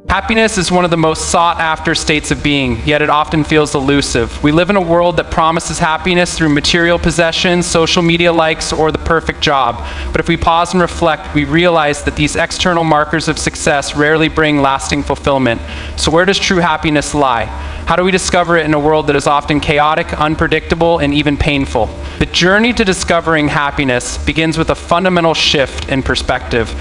Happiness is one of the most sought-after states of being, yet it often feels elusive. We live in a world that promises happiness through material possessions, social media likes, or the perfect job. But if we pause and reflect, we realize that these external markers of success rarely bring lasting fulfillment. So where does true happiness lie? How do we discover it in a world that is often chaotic, unpredictable, and even painful? The journey to discovering happiness begins with a fundamental shift in perspective.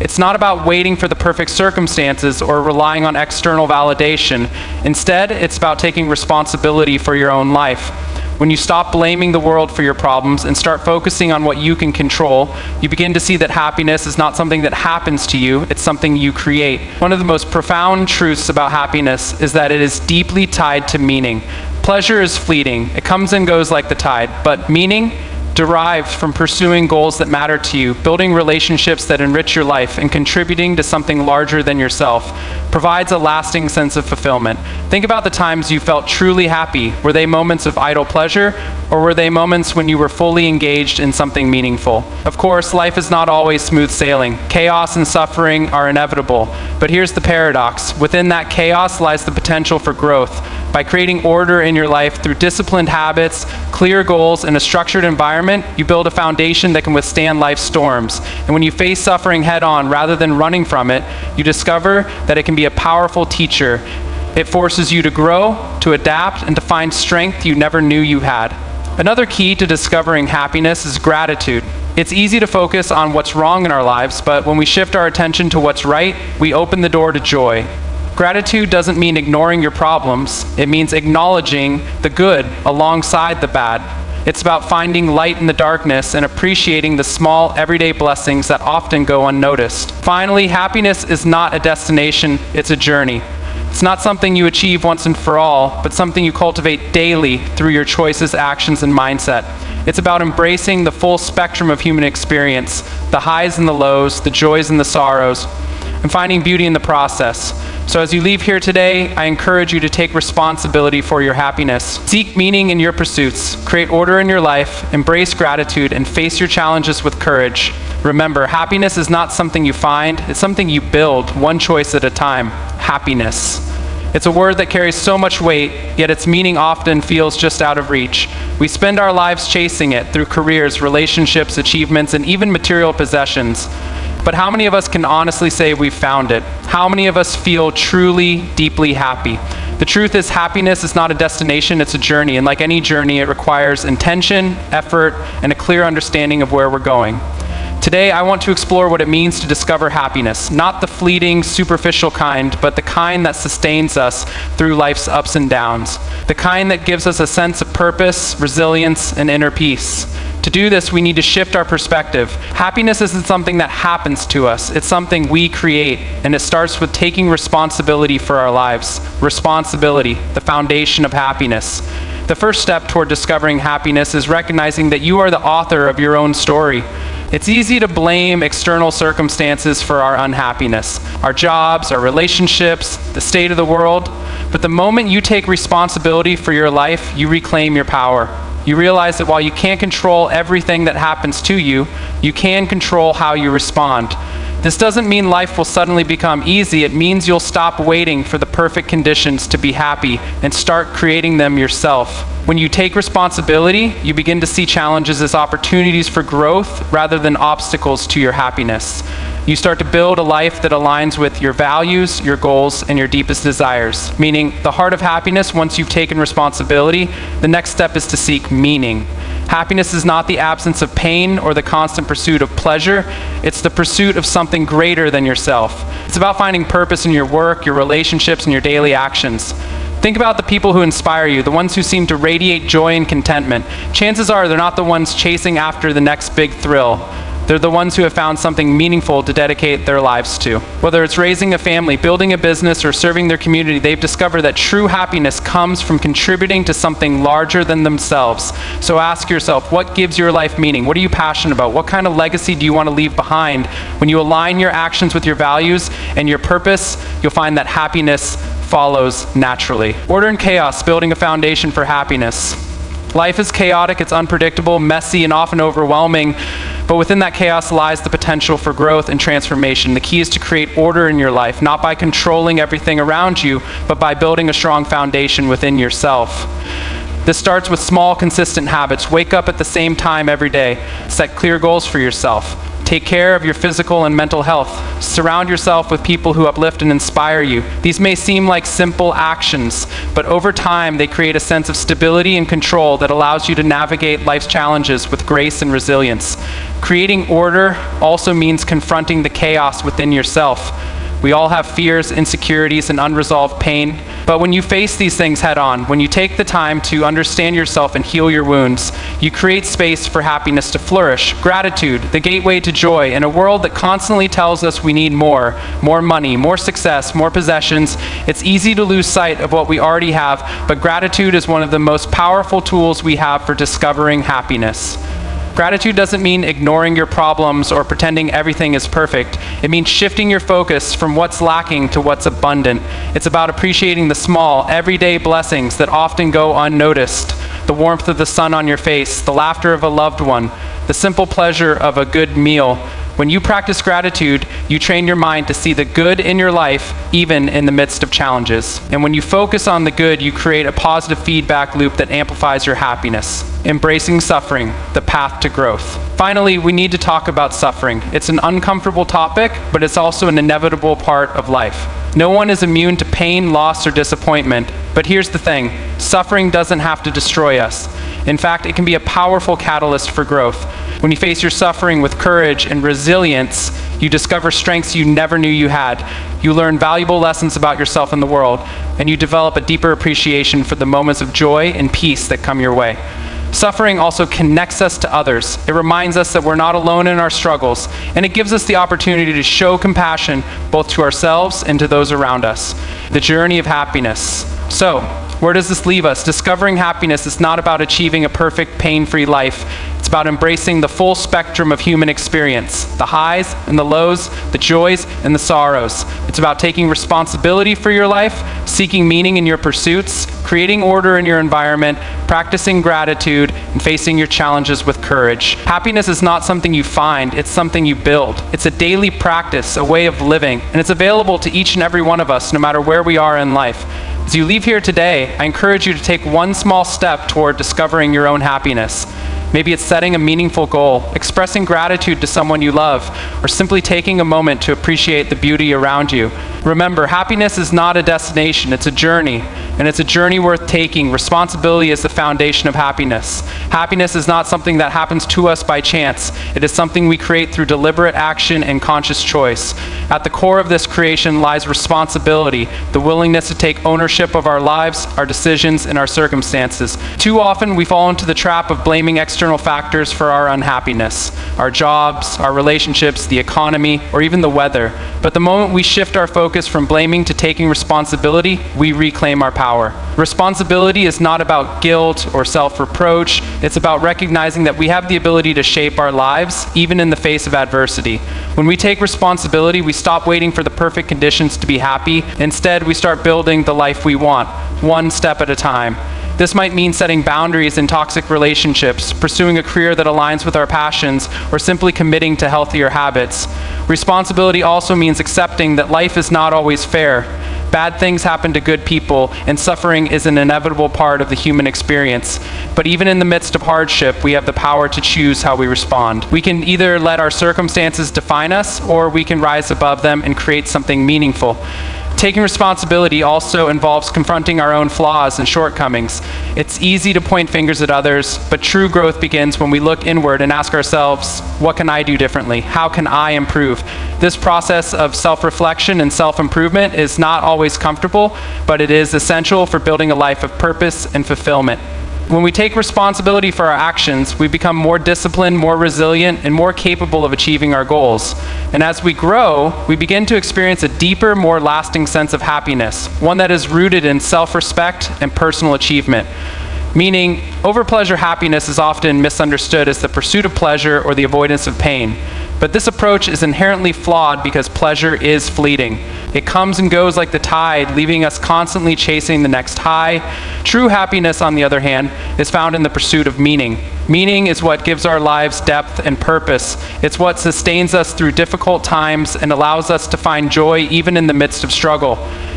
It's not about waiting for the perfect circumstances or relying on external validation. Instead, it's about taking responsibility for your own life. When you stop blaming the world for your problems and start focusing on what you can control, you begin to see that happiness is not something that happens to you, it's something you create. One of the most profound truths about happiness is that it is deeply tied to meaning. Pleasure is fleeting, it comes and goes like the tide, but meaning derived from pursuing goals that matter to you, building relationships that enrich your life, and contributing to something larger than yourself, provides a lasting sense of fulfillment. Think about the times you felt truly happy. Were they moments of idle pleasure, or were they moments when you were fully engaged in something meaningful? Of course, life is not always smooth sailing. Chaos and suffering are inevitable. But here's the paradox. Within that chaos lies the potential for growth. By creating order in your life through disciplined habits, clear goals, and a structured environment, you build a foundation that can withstand life's storms. And when you face suffering head-on rather than running from it, you discover that it can be a powerful teacher. It forces you to grow, to adapt, and to find strength you never knew you had. Another key to discovering happiness is gratitude. It's easy to focus on what's wrong in our lives, but when we shift our attention to what's right, we open the door to joy. Gratitude doesn't mean ignoring your problems. It means acknowledging the good alongside the bad. It's about finding light in the darkness and appreciating the small, everyday blessings that often go unnoticed. Finally, happiness is not a destination, it's a journey. It's not something you achieve once and for all, but something you cultivate daily through your choices, actions, and mindset. It's about embracing the full spectrum of human experience, the highs and the lows, the joys and the sorrows, and finding beauty in the process. So as you leave here today, I encourage you to take responsibility for your happiness. Seek meaning in your pursuits, create order in your life, embrace gratitude, and face your challenges with courage. Remember, happiness is not something you find, it's something you build, one choice at a time. Happiness. It's a word that carries so much weight, yet its meaning often feels just out of reach. We spend our lives chasing it through careers, relationships, achievements, and even material possessions. But how many of us can honestly say we've found it? How many of us feel truly, deeply happy? The truth is, happiness is not a destination, it's a journey. And like any journey, it requires intention, effort, and a clear understanding of where we're going. Today, I want to explore what it means to discover happiness, not the fleeting, superficial kind, but the kind that sustains us through life's ups and downs, the kind that gives us a sense of purpose, resilience, and inner peace. To do this, we need to shift our perspective. Happiness isn't something that happens to us, it's something we create, and it starts with taking responsibility for our lives. Responsibility, the foundation of happiness. The first step toward discovering happiness is recognizing that you are the author of your own story. It's easy to blame external circumstances for our unhappiness, our jobs, our relationships, the state of the world. But the moment you take responsibility for your life, you reclaim your power. You realize that while you can't control everything that happens to you, you can control how you respond. This doesn't mean life will suddenly become easy. It means you'll stop waiting for the perfect conditions to be happy and start creating them yourself. When you take responsibility, you begin to see challenges as opportunities for growth rather than obstacles to your happiness. You start to build a life that aligns with your values, your goals, and your deepest desires. Meaning, the heart of happiness, once you've taken responsibility, the next step is to seek meaning. Happiness is not the absence of pain or the constant pursuit of pleasure. It's the pursuit of something greater than yourself. It's about finding purpose in your work, your relationships, and your daily actions. Think about the people who inspire you, the ones who seem to radiate joy and contentment. Chances are they're not the ones chasing after the next big thrill. They're the ones who have found something meaningful to dedicate their lives to. Whether it's raising a family, building a business, or serving their community, they've discovered that true happiness comes from contributing to something larger than themselves. So ask yourself, what gives your life meaning? What are you passionate about? What kind of legacy do you want to leave behind? When you align your actions with your values and your purpose, you'll find that happiness follows naturally. Order and chaos, building a foundation for happiness. Life is chaotic, it's unpredictable, messy, and often overwhelming, but within that chaos lies the potential for growth and transformation. The key is to create order in your life, not by controlling everything around you, but by building a strong foundation within yourself. This starts with small, consistent habits. Wake up at the same time every day. Set clear goals for yourself. Take care of your physical and mental health. Surround yourself with people who uplift and inspire you. These may seem like simple actions, but over time they create a sense of stability and control that allows you to navigate life's challenges with grace and resilience. Creating order also means confronting the chaos within yourself. We all have fears, insecurities, and unresolved pain. But when you face these things head on, when you take the time to understand yourself and heal your wounds, you create space for happiness to flourish. Gratitude, the gateway to joy. In a world that constantly tells us we need more money, more success, more possessions, it's easy to lose sight of what we already have, but gratitude is one of the most powerful tools we have for discovering happiness. Gratitude doesn't mean ignoring your problems or pretending everything is perfect. It means shifting your focus from what's lacking to what's abundant. It's about appreciating the small, everyday blessings that often go unnoticed. The warmth of the sun on your face, the laughter of a loved one, the simple pleasure of a good meal. When you practice gratitude, you train your mind to see the good in your life, even in the midst of challenges. And when you focus on the good, you create a positive feedback loop that amplifies your happiness. Embracing suffering, the path to growth. Finally, we need to talk about suffering. It's an uncomfortable topic, but it's also an inevitable part of life. No one is immune to pain, loss, or disappointment. But here's the thing, suffering doesn't have to destroy us. In fact, it can be a powerful catalyst for growth. When you face your suffering with courage and resilience, you discover strengths you never knew you had. You learn valuable lessons about yourself and the world, and you develop a deeper appreciation for the moments of joy and peace that come your way. Suffering also connects us to others. It reminds us that we're not alone in our struggles, and it gives us the opportunity to show compassion both to ourselves and to those around us. The journey of happiness. So, where does this leave us? Discovering happiness is not about achieving a perfect, pain-free life. It's about embracing the full spectrum of human experience, the highs and the lows, the joys and the sorrows. It's about taking responsibility for your life, seeking meaning in your pursuits, creating order in your environment, practicing gratitude, and facing your challenges with courage. Happiness is not something you find, it's something you build. It's a daily practice, a way of living, and it's available to each and every one of us, no matter where we are in life. As you leave here today, I encourage you to take one small step toward discovering your own happiness. Maybe it's setting a meaningful goal, expressing gratitude to someone you love, or simply taking a moment to appreciate the beauty around you. Remember, happiness is not a destination, it's a journey, and it's a journey worth taking. Responsibility is the foundation of happiness. Happiness is not something that happens to us by chance. It is something we create through deliberate action and conscious choice. At the core of this creation lies responsibility, the willingness to take ownership of our lives, our decisions, and our circumstances. Too often we fall into the trap of blaming external factors for our unhappiness, our jobs, our relationships, the economy, or even the weather. But the moment we shift our focus from blaming to taking responsibility, we reclaim our power. Responsibility is not about guilt or self-reproach. It's about recognizing that we have the ability to shape our lives, even in the face of adversity. When we take responsibility, we stop waiting for the perfect conditions to be happy. Instead, we start building the life we want, one step at a time. This might mean setting boundaries in toxic relationships, pursuing a career that aligns with our passions, or simply committing to healthier habits. Responsibility also means accepting that life is not always fair. Bad things happen to good people, and suffering is an inevitable part of the human experience. But even in the midst of hardship, we have the power to choose how we respond. We can either let our circumstances define us, or we can rise above them and create something meaningful. Taking responsibility also involves confronting our own flaws and shortcomings. It's easy to point fingers at others, but true growth begins when we look inward and ask ourselves, what can I do differently? How can I improve? This process of self-reflection and self-improvement is not always comfortable, but it is essential for building a life of purpose and fulfillment. When we take responsibility for our actions, we become more disciplined, more resilient, and more capable of achieving our goals. And as we grow, we begin to experience a deeper, more lasting sense of happiness, one that is rooted in self-respect and personal achievement. Meaning, over-pleasure happiness is often misunderstood as the pursuit of pleasure or the avoidance of pain. But this approach is inherently flawed because pleasure is fleeting. It comes and goes like the tide, leaving us constantly chasing the next high. True happiness, on the other hand, is found in the pursuit of meaning. Meaning is what gives our lives depth and purpose. It's what sustains us through difficult times and allows us to find joy even in the midst of struggle.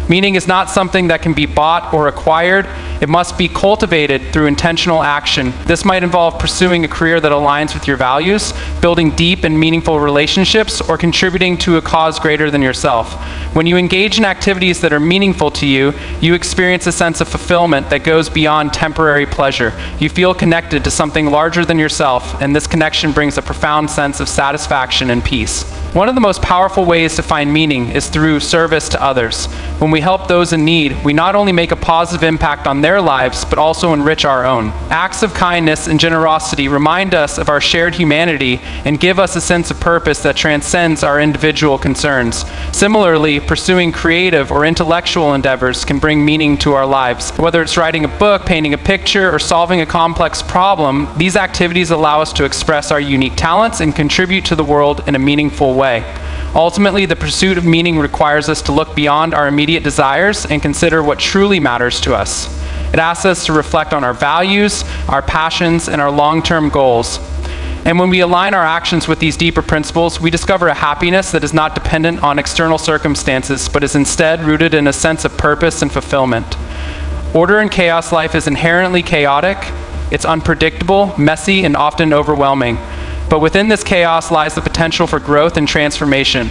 Meaning is not something that can be bought or acquired. It must be cultivated through intentional action. This might involve pursuing a career that aligns with your values, building deep and meaningful relationships, or contributing to a cause greater than yourself. When you engage in activities that are meaningful to you, you experience a sense of fulfillment that goes beyond temporary pleasure. You feel connected to something larger than yourself, and this connection brings a profound sense of satisfaction and peace. One of the most powerful ways to find meaning is through service to others. When we help those in need, we not only make a positive impact on their lives, but also enrich our own. Acts of kindness and generosity remind us of our shared humanity and give us a sense of purpose that transcends our individual concerns. Similarly, pursuing creative or intellectual endeavors can bring meaning to our lives. Whether it's writing a book, painting a picture, or solving a complex problem, these activities allow us to express our unique talents and contribute to the world in a meaningful way. Ultimately, the pursuit of meaning requires us to look beyond our immediate desires and consider what truly matters to us. It asks us to reflect on our values, our passions, and our long-term goals. And when we align our actions with these deeper principles, we discover a happiness that is not dependent on external circumstances, but is instead rooted in a sense of purpose and fulfillment. Order and chaos life is inherently chaotic. It's unpredictable, messy, and often overwhelming. But within this chaos lies the potential for growth and transformation.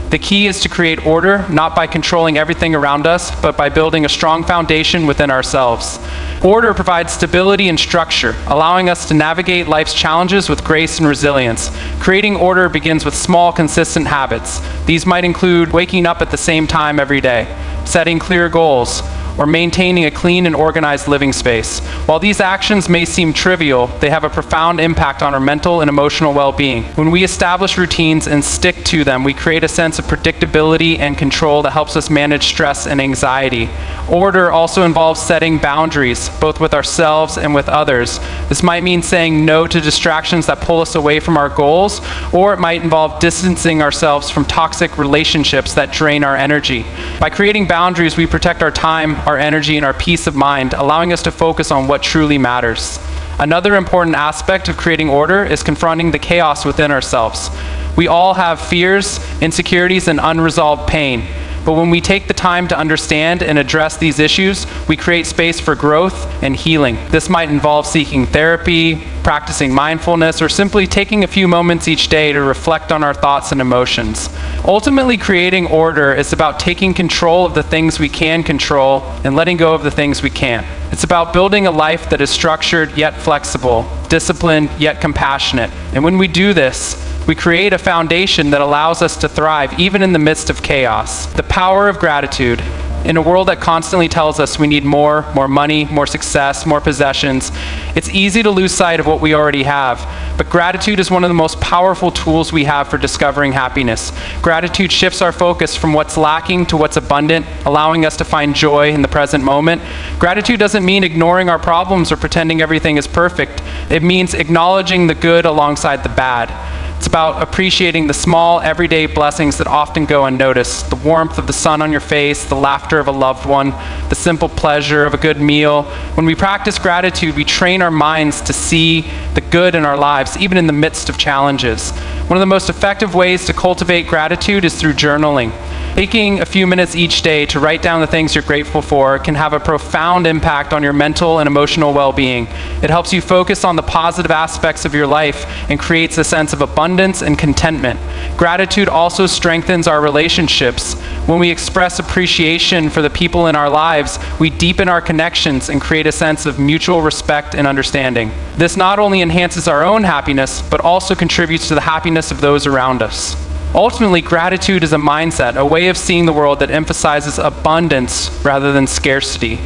The key is to create order, not by controlling everything around us, but by building a strong foundation within ourselves. Order provides stability and structure, allowing us to navigate life's challenges with grace and resilience. Creating order begins with small, consistent habits. These might include waking up at the same time every day, setting clear goals, or maintaining a clean and organized living space. While these actions may seem trivial, they have a profound impact on our mental and emotional well-being. When we establish routines and stick to them, we create a sense of predictability and control that helps us manage stress and anxiety. Order also involves setting boundaries, both with ourselves and with others. This might mean saying no to distractions that pull us away from our goals, or it might involve distancing ourselves from toxic relationships that drain our energy. By creating boundaries, we protect our time, our energy, and our peace of mind, allowing us to focus on what truly matters. Another important aspect of creating order is confronting the chaos within ourselves. We all have fears, insecurities, and unresolved pain. But when we take the time to understand and address these issues, we create space for growth and healing. This might involve seeking therapy, practicing mindfulness, or simply taking a few moments each day to reflect on our thoughts and emotions. Ultimately, creating order is about taking control of the things we can control and letting go of the things we can't. It's about building a life that is structured yet flexible, disciplined yet compassionate. And when we do this, we create a foundation that allows us to thrive even in the midst of chaos. The power of gratitude. In a world that constantly tells us we need more money, more success, more possessions, it's easy to lose sight of what we already have. But gratitude is one of the most powerful tools we have for discovering happiness. Gratitude shifts our focus from what's lacking to what's abundant, allowing us to find joy in the present moment. Gratitude doesn't mean ignoring our problems or pretending everything is perfect. It means acknowledging the good alongside the bad. It's about appreciating the small, everyday blessings that often go unnoticed. The warmth of the sun on your face, the laughter of a loved one, the simple pleasure of a good meal. When we practice gratitude, we train our minds to see the good in our lives, even in the midst of challenges. One of the most effective ways to cultivate gratitude is through journaling. Taking a few minutes each day to write down the things you're grateful for can have a profound impact on your mental and emotional well-being. It helps you focus on the positive aspects of your life and creates a sense of abundance and contentment. Gratitude also strengthens our relationships. When we express appreciation for the people in our lives, we deepen our connections and create a sense of mutual respect and understanding. This not only enhances our own happiness, but also contributes to the happiness of those around us. Ultimately, gratitude is a mindset, a way of seeing the world that emphasizes abundance rather than scarcity.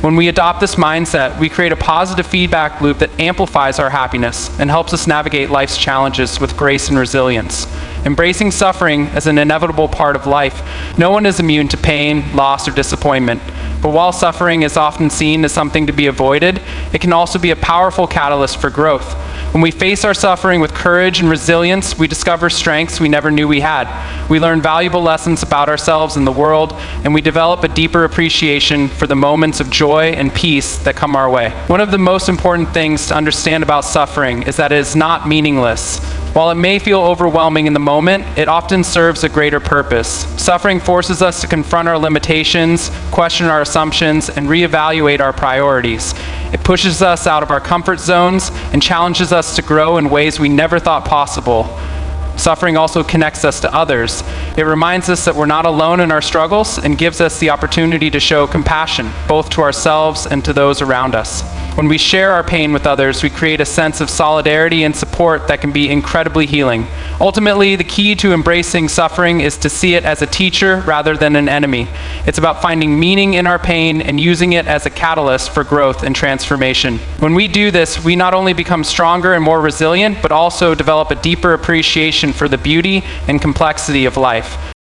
When we adopt this mindset, we create a positive feedback loop that amplifies our happiness and helps us navigate life's challenges with grace and resilience. Embracing suffering as an inevitable part of life, no one is immune to pain, loss, or disappointment. But while suffering is often seen as something to be avoided, it can also be a powerful catalyst for growth. When we face our suffering with courage and resilience, we discover strengths we never knew we had. We learn valuable lessons about ourselves and the world, and we develop a deeper appreciation for the moments of joy and peace that come our way. One of the most important things to understand about suffering is that it is not meaningless. While it may feel overwhelming in the moment, it often serves a greater purpose. Suffering forces us to confront our limitations, question our assumptions, and reevaluate our priorities. It pushes us out of our comfort zones and challenges us to grow in ways we never thought possible. Suffering also connects us to others. It reminds us that we're not alone in our struggles and gives us the opportunity to show compassion, both to ourselves and to those around us. When we share our pain with others, we create a sense of solidarity and support that can be incredibly healing. Ultimately, the key to embracing suffering is to see it as a teacher rather than an enemy. It's about finding meaning in our pain and using it as a catalyst for growth and transformation. When we do this, we not only become stronger and more resilient, but also develop a deeper appreciation for the beauty and complexity of life.